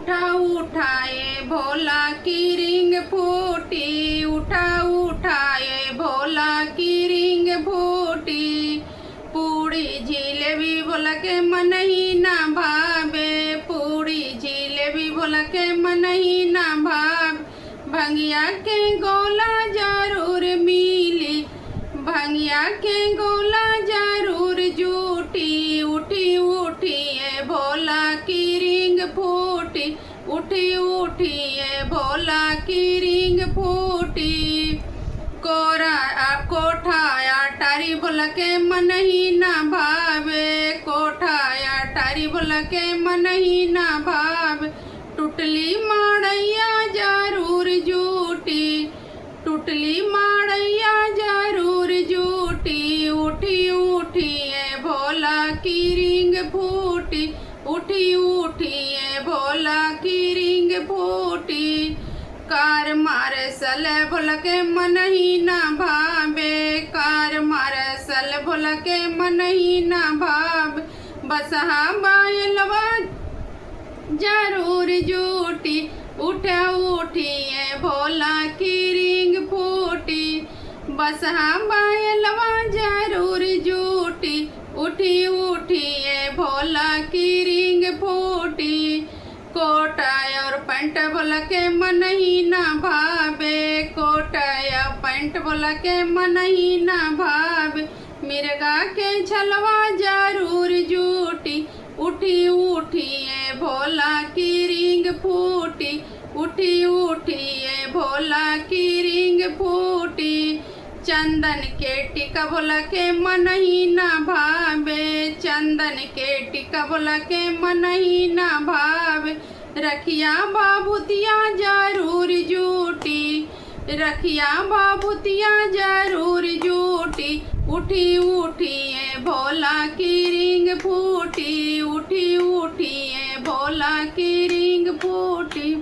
उठा उठाए भोला की रिंग फूटी, उठा उठाए भोला की रिंग फूटी। पूड़ी जिलेबी बोला के मन ही ना भावे, पूड़ी जिलेबी बोला के मन ही ना भावे। भंगिया के गोला जरूर मिली, भंगिया के गोला जरूर जूटी। उठी उठी ए भोला की रिंग फूटी, उठी उठी ए भोला की रिंग फूटी। कोरा कोठाया टारी बोला के मन ही ना भावे, कोठाया टारी बोला के मन ही ना भावे। टुटली माड़ैया जरूर जूटी, टुटली माड़ैया जरूर जूटी। उठी उठी ए भोला की रिंग फूटी, उठी उठी ए भोला की रिंग फूटी। कार मारे सल भोला के मन ही ना भावे, कार मारे सल भोला के मन ही ना भावे। बसहा बायलवा जरूर जूटी, उठा उठी ए भोला की रिंग फूटी। बसहा बायलवा जरूर जूटी, उठी उठी ए भोला की रिंग फूटी। कोटा और पैंट बोला के मन ही ना भावे, कोटा या पैंट बोला के मन ही ना भावे। मिर्गा के छलवा जरूर जूटी, उठी उठी ए भोला की रिंग फूटी, उठी उठी ए भोला की रिंग फूटी। चंदन के टीका बोला के मन ही ना भावे, चंदन के टीका बोला के मन ही ना भावे। रखिया बाबूतिया जरूर जूटी, रखिया बाबूतिया जरूर जूटी। उठी उठी ए भोला की रिंग फूटी, उठी उठी ए भोला की रिंग फूटी।